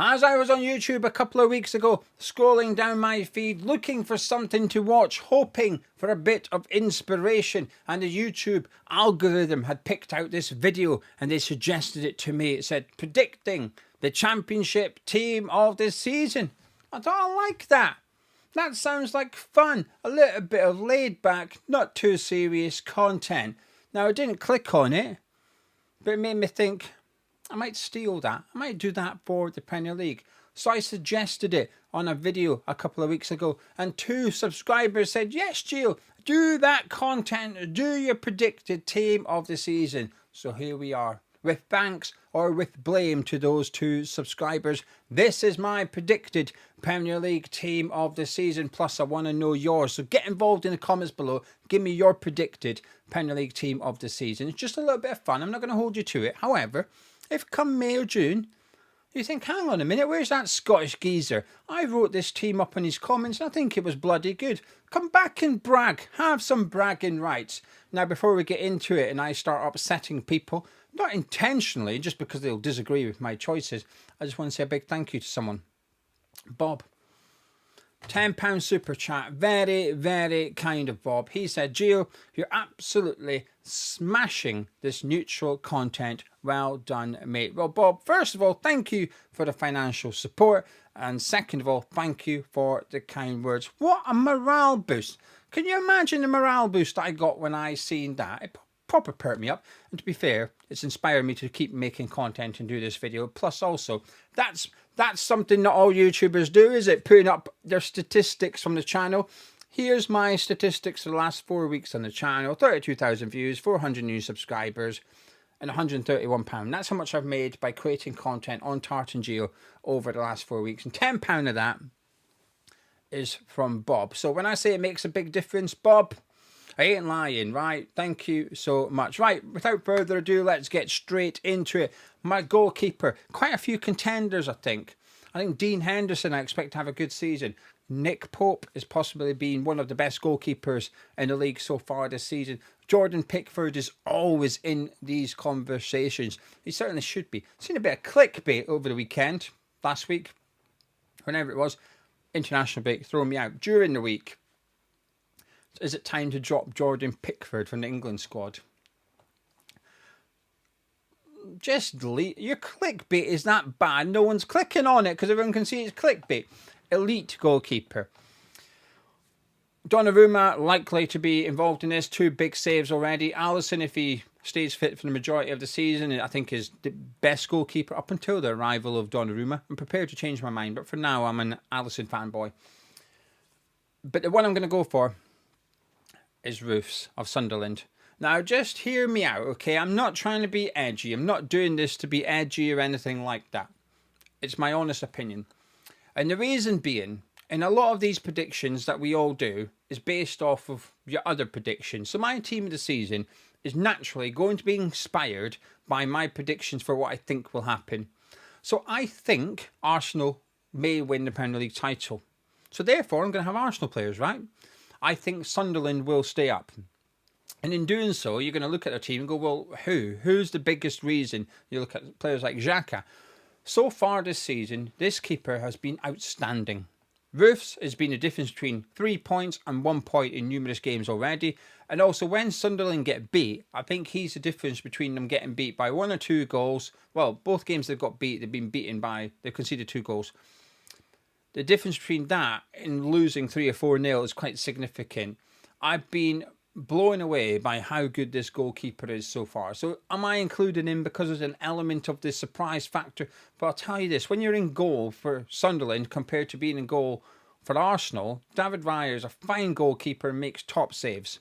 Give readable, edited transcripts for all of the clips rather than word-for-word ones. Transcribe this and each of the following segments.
As I was on YouTube a couple of weeks ago, scrolling down my feed, looking for something to watch, hoping for a bit of inspiration, and the YouTube algorithm had picked out this video and they suggested it to me. It said, predicting the championship team of this season. I thought, I like that. That sounds like fun. A little bit of laid back, not too serious content. Now, I didn't click on it, but it made me think, I might steal that. I might do that for the Premier League. So I suggested it on a video a couple of weeks ago, and 2 subscribers said, yes, Gio, do that content. Do your predicted team of the season. So here we are. With thanks or with blame to those 2 subscribers, this is my predicted Premier League team of the season. Plus, I want to know yours. So get involved in the comments below. Give me your predicted Premier League team of the season. It's just a little bit of fun. I'm not going to hold you to it. However, if come May or June, you think, hang on a minute, where's that Scottish geezer? I wrote this team up in his comments and I think it was bloody good. Come back and brag. Have some bragging rights. Now, before we get into it and I start upsetting people, not intentionally, just because they'll disagree with my choices, I just want to say a big thank you to someone. Bob. £10 super chat. Very, very kind of Bob. He said, Gio, you're absolutely smashing this neutral content. Well done, mate. Well, Bob, first of all, thank you for the financial support. And second of all, thank you for the kind words. What a morale boost. Can you imagine the morale boost I got when I seen that? It proper perked me up. And to be fair, it's inspired me to keep making content and do this video. Plus also, that's something that all YouTubers do, is it? Putting up their statistics from the channel. Here's my statistics for the last 4 weeks on the channel. 32,000 views, 400 new subscribers, and £131. That's how much I've made by creating content on Tartan Geo over the last 4 weeks. And £10 of that is from Bob. So when I say it makes a big difference, Bob, I ain't lying, right? Thank you so much. Right, without further ado, let's get straight into it. My goalkeeper, quite a few contenders, I think. I think Dean Henderson, I expect to have a good season. Nick Pope is possibly being one of the best goalkeepers in the league so far this season. Jordan Pickford is always in these conversations. He certainly should be. Seen a bit of clickbait over the weekend, last week, whenever it was. International break, throwing me out. During the week, is it time to drop Jordan Pickford from the England squad? Just delete. Your clickbait is that bad. No one's clicking on it because everyone can see it's clickbait. Elite goalkeeper. Donnarumma likely to be involved in this. 2 big saves already. Alisson, if he stays fit for the majority of the season, I think is the best goalkeeper up until the arrival of Donnarumma. I'm prepared to change my mind, but for now I'm an Alisson fanboy. But the one I'm going to go for is Roofs of Sunderland. Now, just hear me out, okay? I'm not trying to be edgy. I'm not doing this to be edgy or anything like that. It's my honest opinion. And the reason being, in a lot of these predictions that we all do, is based off of your other predictions. So my team of the season is naturally going to be inspired by my predictions for what I think will happen. So I think Arsenal may win the Premier League title. So therefore, I'm going to have Arsenal players, right? I think Sunderland will stay up. And in doing so, you're going to look at their team and go, well, who's the biggest reason? You look at players like Xhaka. So far this season, this keeper has been outstanding. Roofs has been the difference between 3 points and 1 point in numerous games already. And also when Sunderland get beat, I think he's the difference between them getting beat by 1 or 2 goals. Well, both games they've got beat, they've been beaten by, they've conceded 2 goals. The difference between that and losing 3 or 4-0 is quite significant. I've been blown away by how good this goalkeeper is so far. So am I including him because there's an element of the surprise factor? But I'll tell you this, when you're in goal for Sunderland compared to being in goal for Arsenal, David Raya is a fine goalkeeper and makes top saves.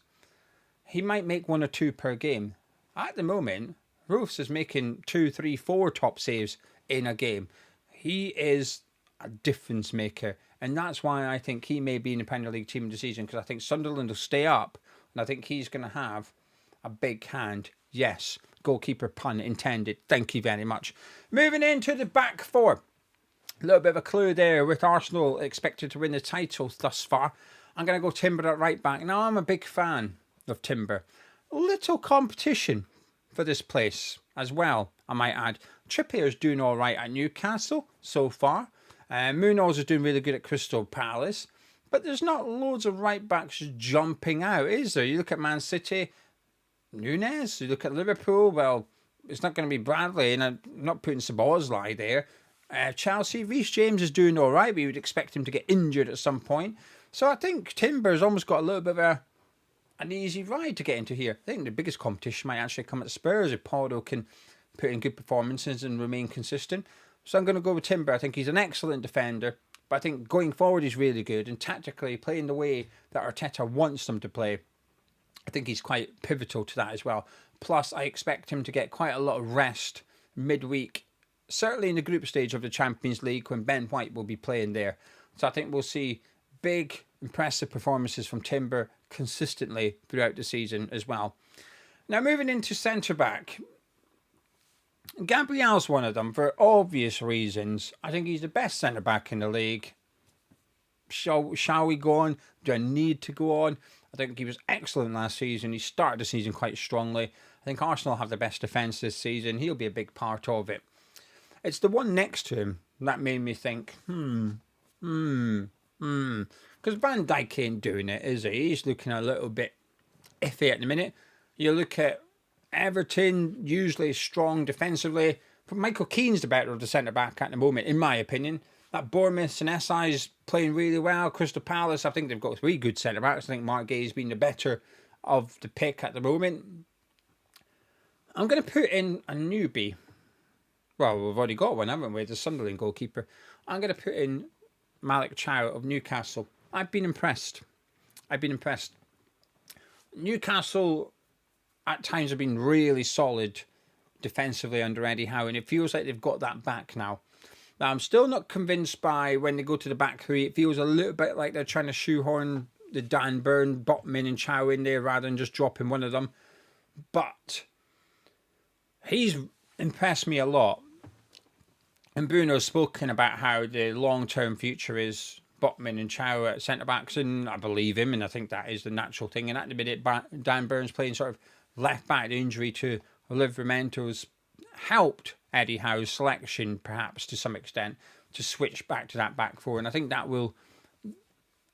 He might make 1 or 2 per game. At the moment, Roofs is making 2, 3, 4 top saves in a game. He is a difference maker, and that's why I think he may be in the Premier League team of the season, because I think Sunderland will stay up. And I think he's going to have a big hand. Yes, goalkeeper pun intended. Thank you very much. Moving into the back 4. A little bit of a clue there with Arsenal expected to win the title thus far. I'm going to go Timber at right back. Now, I'm a big fan of Timber. Little competition for this place as well I might add. Trippier's doing all right at Newcastle so far. Munoz is doing really good at Crystal Palace. But there's not loads of right-backs jumping out, is there? You look at Man City, Nunes. You look at Liverpool, well, it's not going to be Bradley, and I'm not putting Szoboszlai there. Chelsea, Reece James is doing all right, but you would expect him to get injured at some point. So I think Timber's almost got a little bit of an easy ride to get into here. I think the biggest competition might actually come at Spurs if Porto can put in good performances and remain consistent. So I'm going to go with Timber. I think he's an excellent defender, but I think going forward he's really good, and tactically playing the way that Arteta wants them to play, I think he's quite pivotal to that as well. Plus, I expect him to get quite a lot of rest midweek, certainly in the group stage of the Champions League when Ben White will be playing there. So I think we'll see big, impressive performances from Timber consistently throughout the season as well. Now, moving into centre-back. Gabriel's one of them for obvious reasons. I think he's the best centre-back in the league. Shall we go on? Do I need to go on? I think he was excellent last season. He started the season quite strongly. I think Arsenal have the best defence this season. He'll be a big part of it. It's the one next to him that made me think, Because Van Dijk ain't doing it, is he? He's looking a little bit iffy at the minute. You look at Everton, usually strong defensively, but Michael Keane's the better of the centre-back at the moment, in my opinion. That Bournemouth and SI is playing really well. Crystal Palace, I think they've got 3 good centre-backs. I think Mark Gay's been the better of the pick at the moment. I'm going to put in a newbie. Well, we've already got one, haven't we? The Sunderland goalkeeper. I'm going to put in Malik Chow of Newcastle. I've been impressed. Newcastle at times have been really solid defensively under Eddie Howe, and it feels like they've got that back now. Now, I'm still not convinced by when they go to the back 3. It feels a little bit like they're trying to shoehorn the Dan Burn, Botman and Chow in there rather than just dropping one of them. But he's impressed me a lot. And Bruno's spoken about how the long-term future is Botman and Chow at centre-backs, and I believe him, and I think that is the natural thing. And at the minute, Dan Burn's playing sort of left-back. The injury to Livramento helped Eddie Howe's selection, perhaps, to some extent, to switch back to that back 4, and I think that will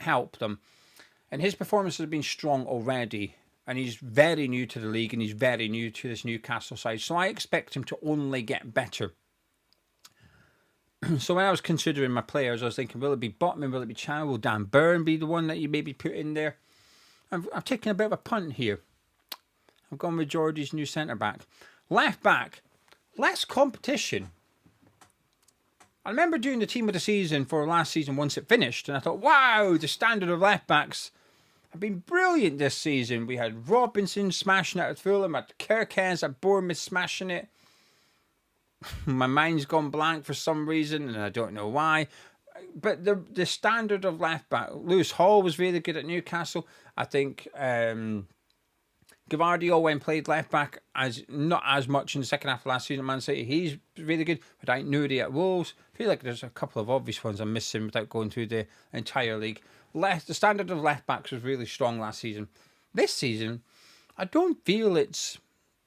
help them. And his performances have been strong already, and he's very new to the league, and he's very new to this Newcastle side, so I expect him to only get better. So when I was considering my players, I was thinking, will it be Botman, will it be Chow, will Dan Burn be the one that you maybe put in there? I've taken a bit of a punt here. I've gone with Geordie's new centre-back. Left-back, less competition. I remember doing the team of the season for last season once it finished, and I thought, wow, the standard of left-backs have been brilliant this season. We had Robinson smashing it at Fulham, at Kirkens, at Bournemouth smashing it. My mind's gone blank for some reason, and I don't know why. But the standard of left-back, Lewis Hall was really good at Newcastle. I think Gavardio, when played left-back, not as much in the second half of last season at Man City. He's really good. But I Nuri at Wolves. I feel like there's a couple of obvious ones I'm missing without going through the entire league. The standard of left-backs was really strong last season. This season, I don't feel it's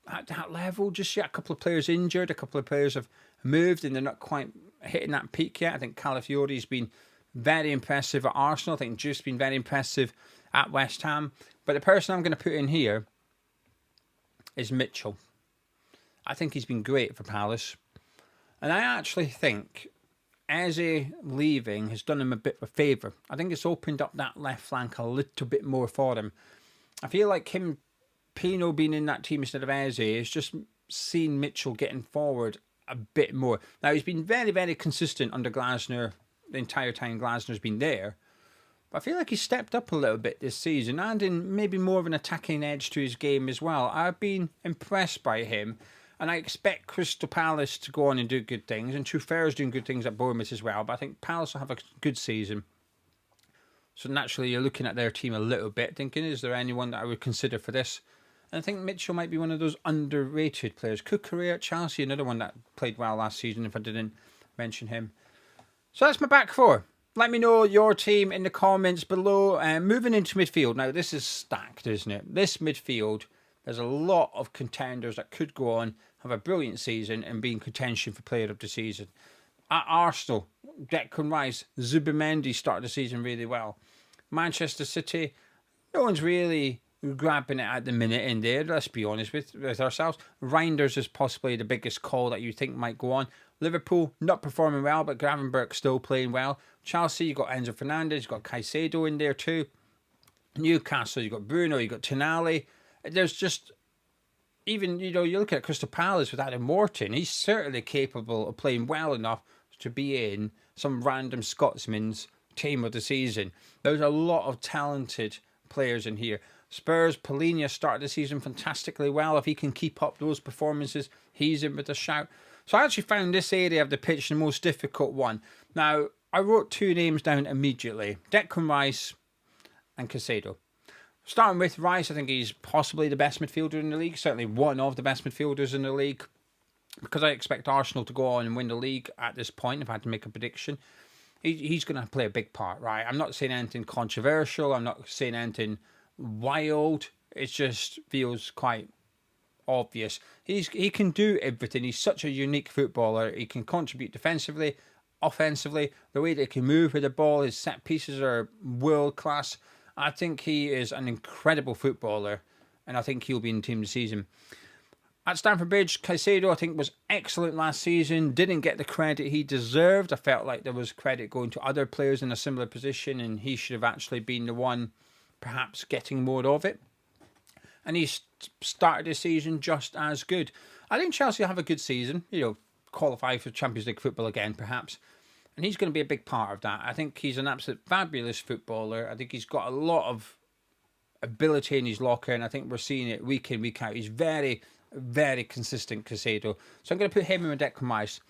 at that level just yet. A couple of players injured, a couple of players have moved, and they're not quite hitting that peak yet. I think Calafiori's been very impressive at Arsenal. I think Juice's been very impressive at West Ham. But the person I'm going to put in here is Mitchell. I think he's been great for Palace. And I actually think Eze leaving has done him a bit of a favour. I think it's opened up that left flank a little bit more for him. I feel like him, Pino being in that team instead of Eze, is just seen Mitchell getting forward a bit more. Now, he's been very, very consistent under Glasner the entire time Glasner's been there. But I feel like he's stepped up a little bit this season, and in maybe more of an attacking edge to his game as well. I've been impressed by him, and I expect Crystal Palace to go on and do good things, and Truffaire's doing good things at Bournemouth as well, but I think Palace will have a good season. So naturally, you're looking at their team a little bit, thinking, is there anyone that I would consider for this? And I think Mitchell might be one of those underrated players. Kukurea at Chelsea, another one that played well last season, if I didn't mention him. So that's my back 4. Let me know your team in the comments below. Moving into midfield. Now, this is stacked, isn't it? This midfield, there's a lot of contenders that could go on have a brilliant season and be in contention for Player of the Season. At Arsenal, Declan Rice, Zubimendi started the season really well. Manchester City, no one's really grabbing it at the minute in there, let's be honest with ourselves. Reinders is possibly the biggest call that you think might go on. Liverpool, not performing well, but Gravenberch still playing well. Chelsea, you've got Enzo Fernandez, you've got Caicedo in there too. Newcastle, you've got Bruno, you've got Tonali. There's just, even, you look at Crystal Palace with Adam Morton, he's certainly capable of playing well enough to be in some random Scotsman's team of the season. There's a lot of talented players in here. Spurs, Polina started the season fantastically well. If he can keep up those performances, he's in with a shout. So I actually found this area of the pitch the most difficult one. Now, I wrote 2 names down immediately. Declan Rice and Caicedo. Starting with Rice, I think he's possibly the best midfielder in the league. Certainly one of the best midfielders in the league. Because I expect Arsenal to go on and win the league at this point, if I had to make a prediction, he's going to play a big part, right? I'm not saying anything controversial. I'm not saying anything wild. It just feels quite obvious. He can do everything. He's such a unique footballer. He can contribute defensively, offensively. The way that he can move with the ball, his set pieces are world class. I think he is an incredible footballer, and I think he'll be in the team this season. At Stamford Bridge, Caicedo, I think, was excellent last season. Didn't get the credit he deserved. I felt like there was credit going to other players in a similar position, and he should have actually been the one perhaps getting more of it. And he started the season just as good. I think Chelsea will have a good season. Qualify for Champions League football again, perhaps. And he's going to be a big part of that. I think he's an absolute fabulous footballer. I think he's got a lot of ability in his locker, and I think we're seeing it week in, week out. He's very, very consistent, Caicedo. So I'm going to put him in with Declan Rice.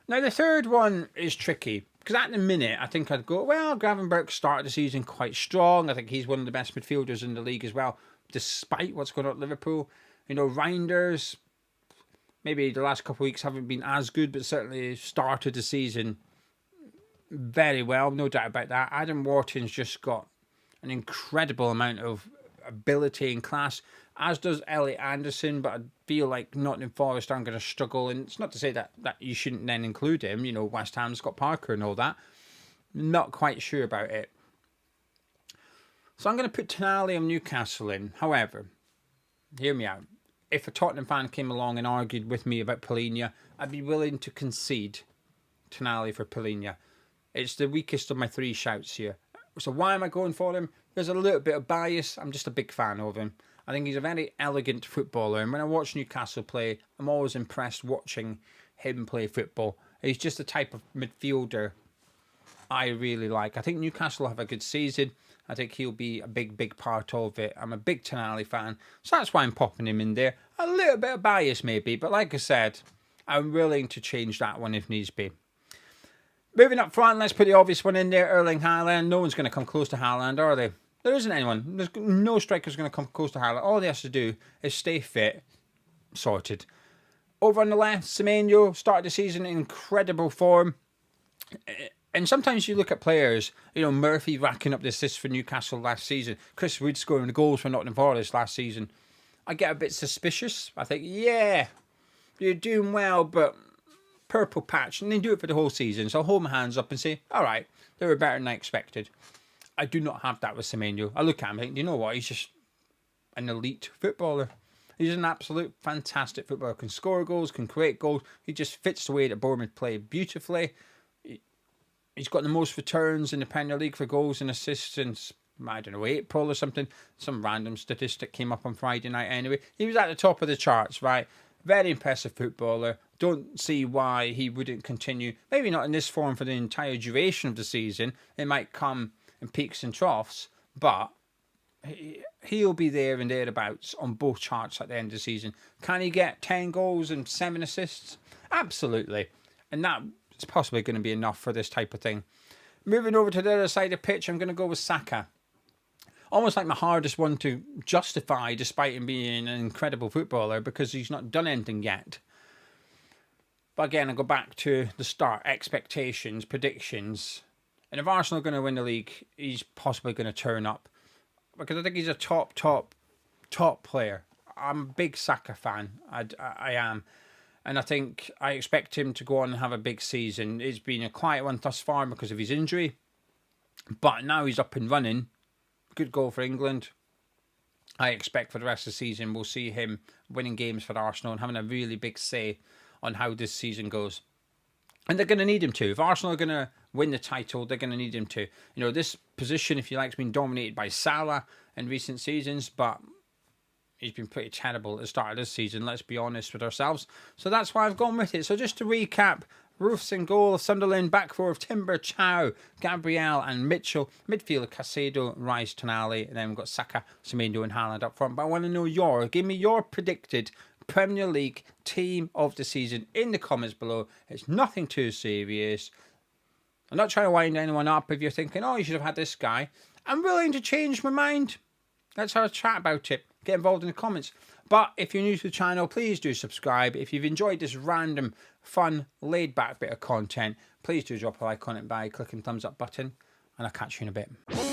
Now, the third one is tricky, because at the minute, I think I'd go, well, Gravenberch started the season quite strong. I think he's one of the best midfielders in the league as well, despite what's going on at Liverpool. Reinders, maybe the last couple of weeks haven't been as good, but certainly started the season very well, no doubt about that. Adam Wharton's just got an incredible amount of ability and class, as does Elliot Anderson, but I feel like Nottingham Forest aren't going to struggle, and it's not to say that you shouldn't then include him. West Ham, Scott Parker and all that. Not quite sure about it. So I'm going to put Tonali of Newcastle in. However, hear me out. If a Tottenham fan came along and argued with me about Polina, I'd be willing to concede Tonali for Polina. It's the weakest of my 3 shouts here. So why am I going for him? There's a little bit of bias. I'm just a big fan of him. I think he's a very elegant footballer. And when I watch Newcastle play, I'm always impressed watching him play football. He's just the type of midfielder I really like. I think Newcastle will have a good season. I think he'll be a big, big part of it. I'm a big Tonali fan. So that's why I'm popping him in there. A little bit of bias maybe. But like I said, I'm willing to change that one if needs be. Moving up front, let's put the obvious one in there, Erling Haaland. No one's going to come close to Haaland, are they? There isn't anyone. There's no striker's going to come close to Haaland. All he has to do is stay fit. Sorted. Over on the left, Semenyo started the season in incredible form. And sometimes you look at players, Murphy racking up the assists for Newcastle last season. Chris Wood scoring the goals for Nottingham Forest last season. I get a bit suspicious. I think, yeah, you're doing well, but purple patch, and they do it for the whole season. So I'll hold my hands up and say, all right, they were better than I expected. I do not have that with Semenyo. I look at him and think, you know what? He's just an elite footballer. He's an absolute fantastic footballer. Can score goals, can create goals. He just fits the way that Bournemouth play beautifully. He's got the most returns in the Premier League for goals and assists since, I don't know, April or something. Some random statistic came up on Friday night anyway. He was at the top of the charts, right? Very impressive footballer. Don't see why he wouldn't continue. Maybe not in this form for the entire duration of the season. It might come in peaks and troughs, but he'll be there and thereabouts on both charts at the end of the season. Can he get 10 goals and 7 assists? Absolutely. And that's possibly going to be enough for this type of thing. Moving over to the other side of the pitch, I'm going to go with Saka. Almost like my hardest one to justify, despite him being an incredible footballer, because he's not done anything yet. But again, I go back to the start, expectations, predictions. And if Arsenal are going to win the league, he's possibly going to turn up. Because I think he's a top player. I'm a big Saka fan. I am. And I expect him to go on and have a big season. It's been a quiet one thus far because of his injury. But now he's up and running. Good goal for England. I expect for the rest of the season we'll see him winning games for Arsenal and having a really big say on how this season goes. And they're going to need him to. If Arsenal are going to win the title, they're going to need him to. You know, this position, if you like, has been dominated by Salah in recent seasons, but he's been pretty terrible at the start of this season, let's be honest with ourselves. So that's why I've gone with it. So just to recap, Roofs in goal, Sunderland, back four of Timber, Chow, Gabriel and Mitchell. Midfield, Caicedo, Rice, Tonali. And then we've got Saka, Semedo and Haaland up front. But I want to know give me your predicted Premier League team of the season in the comments below. It's nothing too serious. I'm not trying to wind anyone up if you're thinking, oh, you should have had this guy. I'm willing to change my mind. Let's have a chat about it. Get involved in the comments. But if you're new to the channel, please do subscribe. If you've enjoyed this random, fun, laid-back bit of content, please do drop a like on it by clicking the thumbs up button. And I'll catch you in a bit.